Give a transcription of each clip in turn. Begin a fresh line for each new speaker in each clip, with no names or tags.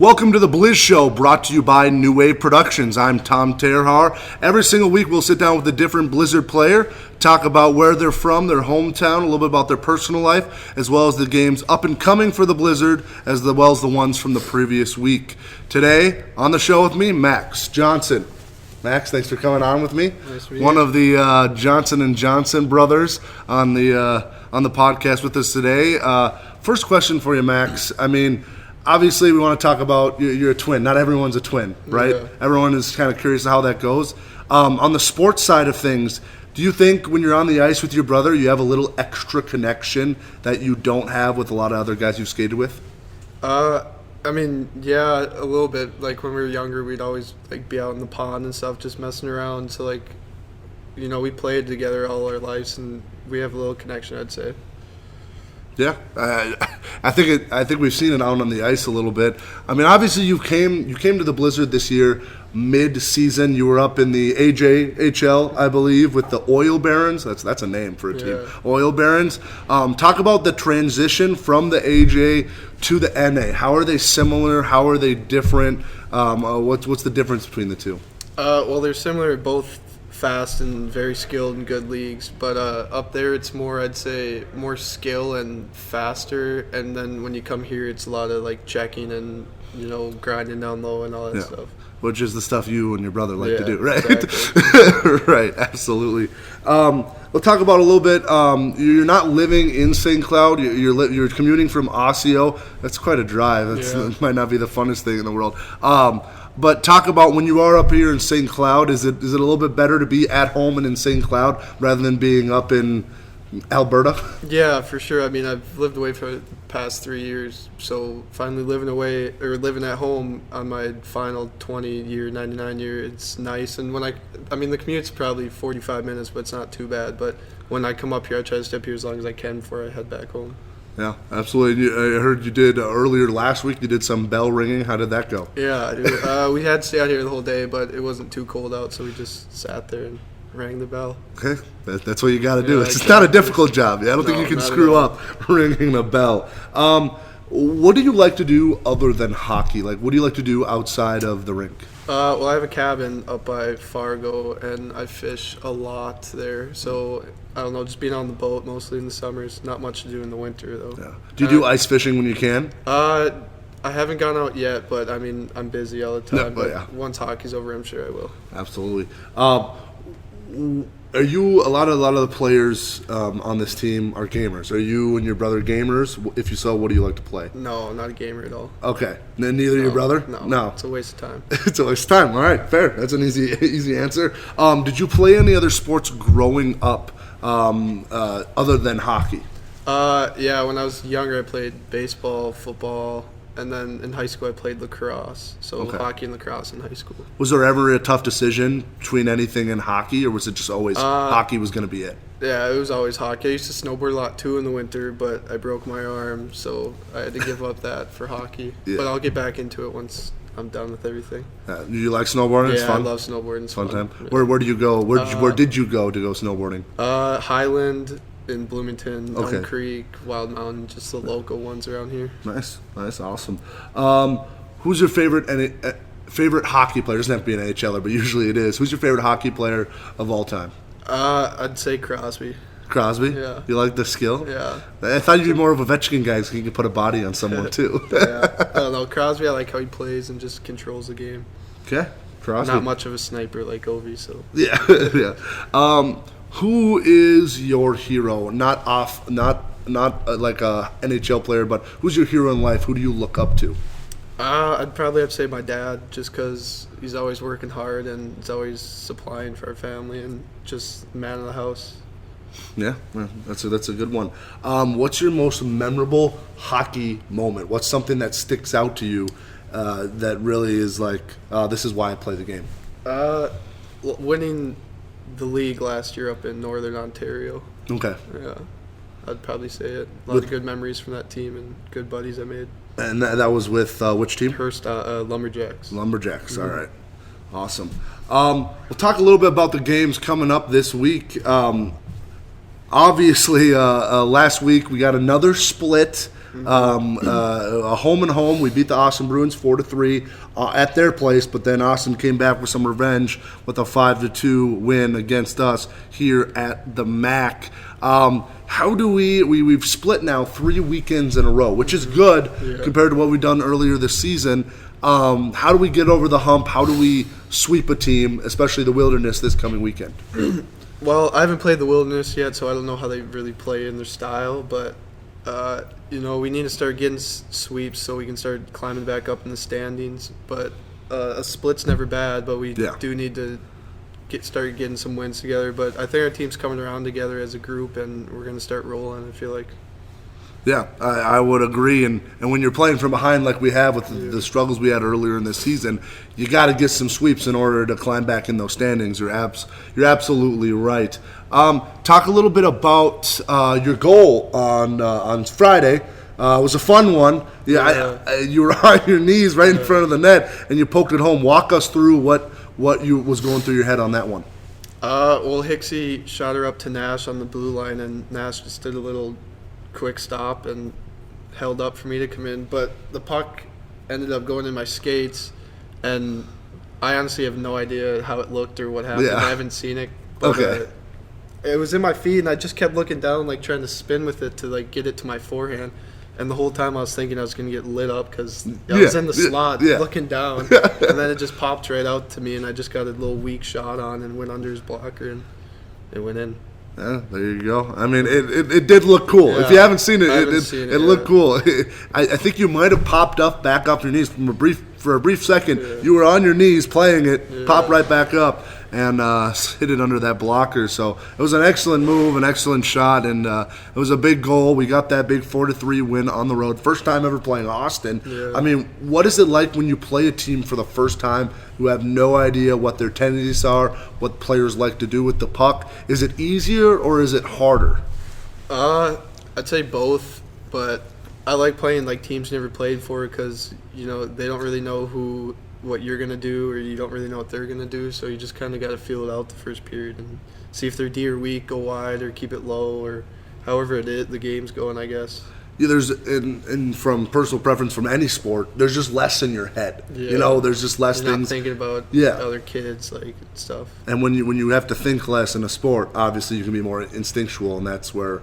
Welcome to the BlizzShow, brought to you by New Wave Productions. I'm Tom Terhar. Every single week we'll sit down with a different Blizzard player, talk about where they're from, their hometown, a little bit about their personal life, as well as the games up and coming for the Blizzard, as well as the ones from the previous week. Today, on the show with me, Max Johnson. Max, thanks for coming on with me.
Nice to meet you.
One of the Johnson & Johnson brothers on the podcast with us today. First question for you, Max. Obviously, we want to talk about you're a twin. Not everyone's a twin, right?
Yeah.
Everyone is kind of curious how that goes. On the sports side of things, do you think when you're on the ice with your brother, you have a little extra connection that you don't have with a lot of other guys you've skated with?
Yeah, a little bit. Like when we were younger, we'd always be out in the pond and stuff, just messing around. So we played together all our lives, and we have a little connection, I'd say.
Yeah, I think we've seen it out on the ice a little bit. Obviously you came to the Blizzard this year mid-season. You were up in the AJHL, I believe, with the Oil Barons. That's a name for a team. Oil Barons. Talk about the transition from the AJ to the NA. How are they similar? How are they different? What's the difference between the two?
Well, they're similar, both fast and very skilled and good leagues, but up there it's more, I'd say, more skill and faster, and then when you come here it's a lot of checking and grinding down low and all that stuff,
which is the stuff you and your brother like to do, right?
Exactly.
Right, absolutely. We'll talk about a little bit. You're not living in St. Cloud. You're commuting from Osseo. That's quite a drive. That might not be the funnest thing in the world. But talk about when you are up here in St. Cloud, is it a little bit better to be at home and in St. Cloud rather than being up in Alberta?
Yeah, for sure. I've lived away for the past 3 years, so finally living at home on my final 20-year, 99-year, it's nice. And when the commute's probably 45 minutes, but it's not too bad. But when I come up here, I try to stay up here as long as I can before I head back home.
Yeah, absolutely. I heard you did earlier last week. You did some bell ringing. How did that go?
Yeah, we had to stay out here the whole day, but it wasn't too cold out, so we just sat there and rang the bell. Okay,
that's what you got to do. It's not a difficult job. I don't think you can screw up ringing a bell. What do you like to do other than hockey? What do you like to do outside of the rink?
Well, I have a cabin up by Fargo, and I fish a lot there. So, I don't know, just being on the boat mostly in the summers. Not much to do in the winter, though. Yeah.
Do you do ice fishing when you can?
I haven't gone out yet, but, I'm busy all the time.
No,
once hockey's over, I'm sure I will.
Absolutely. Are you a lot of the players on this team are gamers? Are you and your brother gamers? If you so, what do you like to play?
No, I'm not a gamer at all.
Okay. Neither your brother?
No. It's a waste of time.
It's a waste of time. All right, fair. That's an easy answer. Did you play any other sports growing up other than hockey?
Yeah, when I was younger, I played baseball, football. And then in high school, I played lacrosse. So hockey and lacrosse in high school. Was
there ever a tough decision between anything and hockey, or was it just always hockey was going to be it?
Yeah, it was always hockey. I used to snowboard a lot too in the winter, but I broke my arm, so I had to give up that for hockey. Yeah. But I'll get back into it once I'm done with everything.
Do you like snowboarding? It's fun?
I love snowboarding. It's fun
time.
Yeah.
Where do you go? Where did you go to go snowboarding?
Highland. In Bloomington, Elm Creek, Wild Mountain, just the local ones around here.
Nice, awesome. Who's your favorite hockey player? It doesn't have to be an AHLer, but usually it is. Who's your favorite hockey player of all time?
I'd say Crosby.
Crosby?
Yeah.
You like the skill?
Yeah.
I thought you'd be more of a Ovechkin guy because he could put a body on someone too.
Yeah. I don't know. Crosby, I like how he plays and just controls the game.
Okay. Crosby.
Not much of a sniper like Ovi, so.
Yeah. Who is your hero? Not like a NHL player, but who's your hero in life? Who do you look up to?
I'd probably have to say my dad, just because he's always working hard and he's always supplying for our family and just man of the house.
Yeah, that's a good one. What's your most memorable hockey moment? What's something that sticks out to you that really is this is why I play the game?
Winning the league last year up in Northern Ontario.
Okay.
Yeah, I'd probably say it. A lot of good memories from that team and good buddies I made.
And that was with which team?
Hearst Lumberjacks.
Lumberjacks, all right. Awesome. We'll talk a little bit about the games coming up this week. Obviously, last week we got another split. A home and home. We beat the Austin Bruins 4-3 at their place, but then Austin came back with some revenge with a 5-2 win against us here at the MAC. How do we've split now 3 weekends in a row, which is good compared to what we've done earlier this season. How do we get over the hump? How do we sweep a team, especially the Wilderness, this coming weekend?
Well, I haven't played the Wilderness yet, so I don't know how they really play in their style. But, we need to start getting sweeps so we can start climbing back up in the standings. But a split's never bad, but we do need to start getting some wins together. But I think our team's coming around together as a group, and we're going to start rolling, I feel like.
Yeah, I would agree. And when you're playing from behind like we have with the struggles we had earlier in this season, you got to get some sweeps in order to climb back in those standings. You're absolutely right. Talk a little bit about your goal on Friday. It was a fun one. You were on your knees right in front of the net, and you poked it home. Walk us through what was going through your head on that one.
Well, Hicksy shot her up to Nash on the blue line, and Nash just did a little quick stop and held up for me to come in, but the puck ended up going in my skates, and I honestly have no idea how it looked or what happened. I haven't seen it, but it was in my feet, and I just kept looking down, like trying to spin with it to like get it to my forehand, and the whole time I was thinking I was going to get lit up because I was in the slot looking down, and then it just popped right out to me, and I just got a little weak shot on and went under his blocker, and it went in.
Yeah, there you go. I mean, it did look cool. If you haven't seen it, it looked cool. I think you might have popped up back off your knees for a brief second. You were on your knees playing it, popped right back up, and hit it under that blocker. So it was an excellent move, an excellent shot, and it was a big goal. We got that big 4-3 win on the road. First time ever playing Austin. I mean, what is it like when you play a team for the first time who have no idea what their tendencies are, what players like to do with the puck? Is it easier or is it harder?
I'd say both, but I like playing like teams you never played for because, they don't really know what you're going to do, or you don't really know what they're going to do, so you just kind of got to feel it out the first period and see if they're D or weak, go wide or keep it low, or however the game's going, I guess. Yeah,
there's and from personal preference from any sport, there's just less in your head. There's just less
you're
things.
Not thinking about other kids like stuff.
And when you have to think less in a sport, obviously you can be more instinctual, and that's where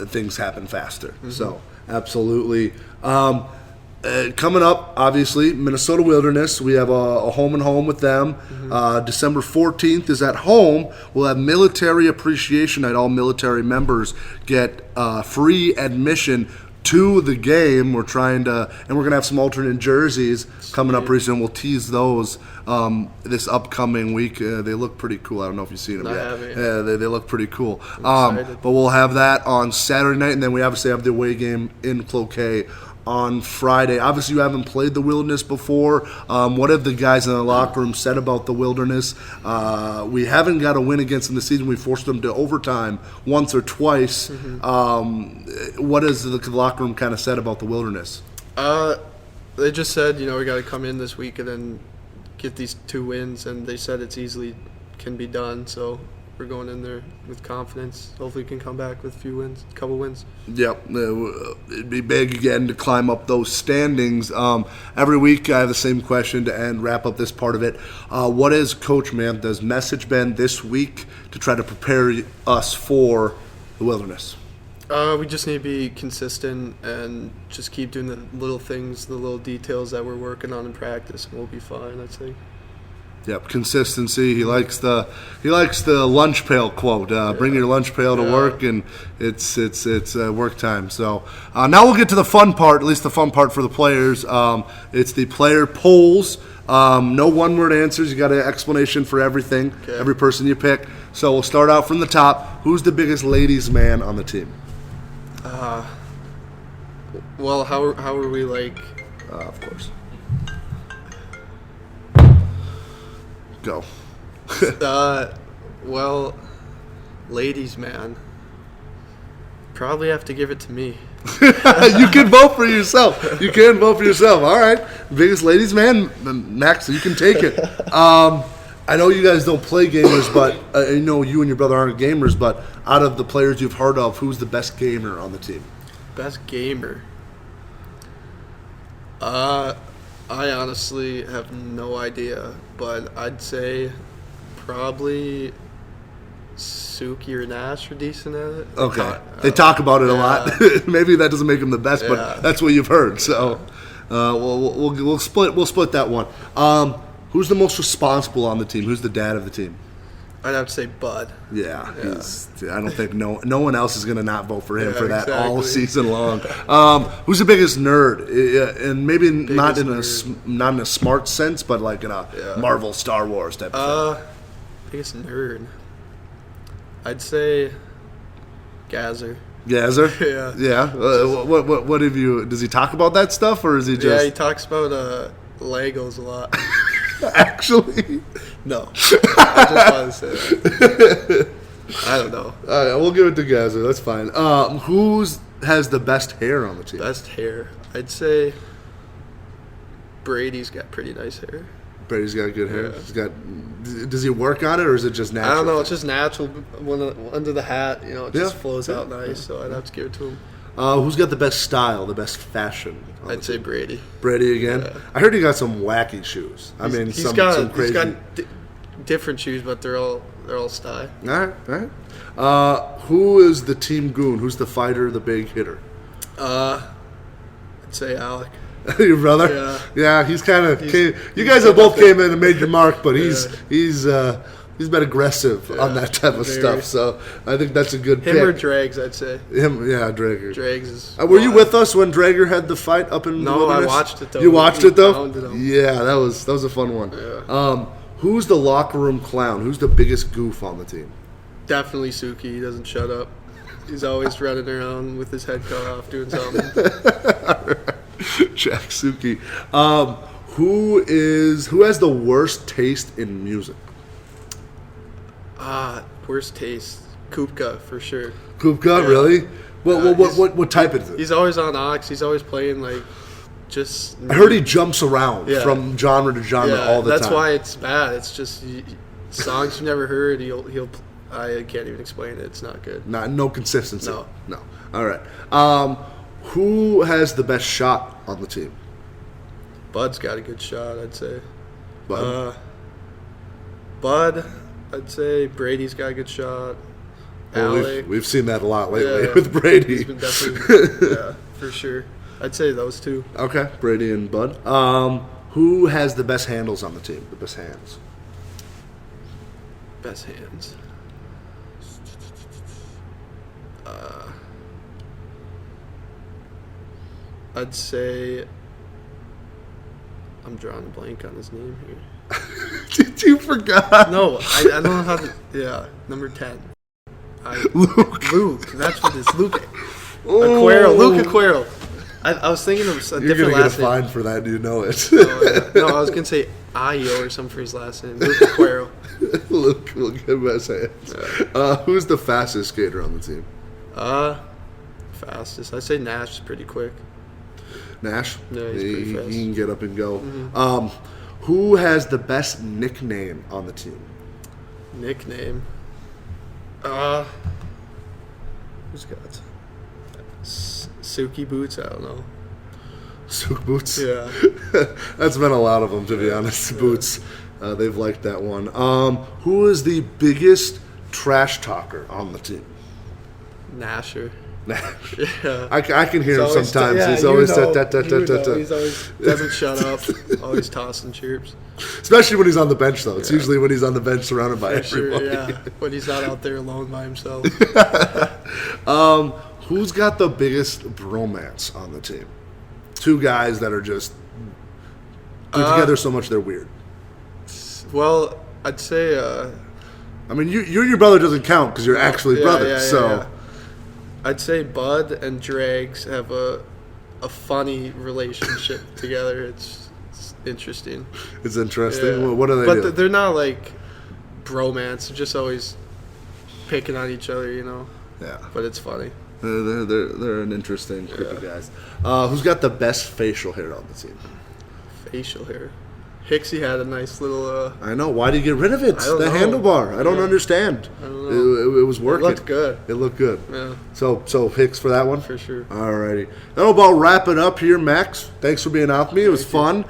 things happen faster. Mm-hmm. So absolutely. Coming up, obviously, Minnesota Wilderness. We have a home and home with them. Mm-hmm. December 14th is at home. We'll have Military Appreciation Night. All military members get free admission to the game. We're trying to, and we're going to have some alternate jerseys coming up pretty soon. We'll tease those this upcoming week. They look pretty cool. I don't know if you've seen them yet. Yeah, they look pretty cool. But we'll have that on Saturday night, and then we obviously have the away game in Cloquet on Friday. Obviously, you haven't played the Wilderness before. What have the guys in the locker room said about the Wilderness? We haven't got a win against them this season. We forced them to overtime once or twice. Mm-hmm. What has the locker room kind of said about the Wilderness?
They just said, we got to come in this week and then get these 2 wins, and they said it's easily can be done. So we're going in there with confidence. Hopefully we can come back with a couple wins. Yep.
It'd be big again to climb up those standings. Every week I have the same question to wrap up this part of it. What has Coach Mantha's message been this week to try to prepare us for the Wilderness?
We just need to be consistent and just keep doing the little things, the little details that we're working on in practice, and we'll be fine, I'd say.
Yep, consistency. He likes the lunch pail quote. Bring your lunch pail to work, and it's work time. So now we'll get to the fun part. At least the fun part for the players. It's the player polls. No one-word answers. You got an explanation for everything. Okay. Every person you pick. So we'll start out from the top. Who's the biggest ladies' man on the team?
Well, how are we like?
Of course. Go.
Well, ladies, man. Probably have to give it to me.
You can vote for yourself. All right. Biggest ladies, man. Max, you can take it. I know you guys don't play gamers, but I know you and your brother aren't gamers, but out of the players you've heard of, who's the best gamer on the team?
Best gamer? I honestly have no idea, but I'd say probably Suki or Nash are decent at it.
Okay. They talk about it a lot. Maybe that doesn't make them the best,
Yeah.
but that's what you've heard. So, we'll split that one. Who's the most responsible on the team? Who's the dad of the team?
I'd have to say Bud.
Yeah, I don't think no one else is going to not vote for him for that
exactly.
all season long. Who's the biggest nerd? And maybe not in a smart sense, but like in a Marvel, Star Wars type of thing.
Biggest nerd. I'd say Gazer.
Gazer?
Yeah.
Yeah. What have you? Does he talk about that stuff, or is he just?
Yeah, he talks about Legos a lot.
Actually,
no. I just wanted to say that. I don't know.
All right, we'll give it to Gazer. That's fine. Who's has the best hair on the team?
Best hair. I'd say Brady's got pretty nice hair.
Brady's got good hair.
Yeah.
He's got. Does he work on it, or is it just natural?
I don't know. It's just natural. When under the hat, it just flows out nice. So I'd have to give it to him.
Who's got the best style, the best fashion?
I'd say Brady.
Brady again. Yeah. I heard he got some wacky shoes. He's got
different shoes, but they're all style.
All right. Who is the team goon? Who's the fighter, the big hitter?
I'd say Alec.
Your brother? Yeah. He's kind of. You guys have both came in and made your mark, but he's been aggressive on that type of stuff. So I think that's a good pick.
Him or Drags, I'd say.
Drager.
Drags is.
Were you with us when Drager had the fight up in?
No,
Wilderness?
I watched it though.
You watched it though?
Him.
Yeah, that was a fun one.
Yeah.
Who's the locker room clown? Who's the biggest goof on the team?
Definitely Suki. He doesn't shut up. He's always running around with his head cut off doing something.
Jack Suki. Who has the worst taste in music?
Worst taste. Kupka for sure.
Kupka, really? What type is it?
He's always on aux. He's always playing just.
I heard he jumps around from genre to genre all the time.
That's why it's bad. It's just songs you've never heard. He'll. I can't even explain it. It's not good.
No consistency.
No.
All right. Who has the best shot on the team?
Bud's got a good shot, I'd say.
Bud.
I'd say Brady's got a good shot.
Well,
Alec.
we've seen that a lot lately with Brady.
He's been definitely, for sure. I'd say those two.
Okay, Brady and Bud. Who has the best handles on the team? The best hands.
Best hands. I'd say. I'm drawing a blank on his name here.
You forgot?
No, I don't know how to. Yeah, number 10. Luke. That's what it is. Luke. Aquero. Luke Aquero. I was thinking of a different last name.
You're going to get a fine for that. You know it.
No, I was going to say Ayo or something for his last name. Luke Aquero.
Luke will get best hands. Yeah. Who's the fastest skater on the team?
Fastest. I'd say Nash is pretty quick.
Nash?
Yeah, he's pretty fast.
He can get up and go.
Mm-hmm.
Who has the best nickname on the team?
Nickname? Who's got Suki Boots? I don't know.
Souk Boots?
Yeah.
That's been a lot of them, to be honest. Yeah. Boots. They've liked that one. Who is the biggest trash talker on the team?
Nasher.
Yeah. I can hear him sometimes. He's always
He's always doesn't shut up. Always tossing chirps.
Especially when he's on the bench, though. It's usually when he's on the bench surrounded by everybody.
Yeah, when he's not out there alone by himself.
Who's got the biggest bromance on the team? Two guys that are just together so much they're weird.
Well, I'd say.
I mean, your brother doesn't count because you're actually brothers. Yeah.
I'd say Bud and Drags have a funny relationship together. It's interesting.
It's interesting.
Yeah.
What do they do?
But they're not like bromance. They're just always picking on each other,
Yeah.
But it's funny.
They're an interesting group of guys. Who's got the best facial hair on the team?
Facial hair. Hicksy had a nice little.
I know. Why did you get rid of it?
I don't
The
know.
handlebar. I don't
Yeah.
understand.
I don't know.
It was working.
It looked good.
It looked good.
Yeah,
So Hicks for that one?
for sure.
Alrighty. That'll about wrap it up here, Max. Thanks for being out with me. It was fun.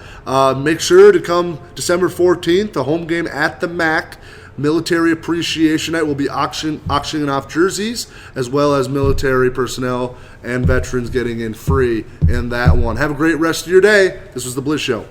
Make sure to come December 14th, the home game at the MAC. Military Appreciation Night will be auctioning off jerseys, as well as military personnel and veterans getting in free in that one. Have a great rest of your day. This was the Blizz Show.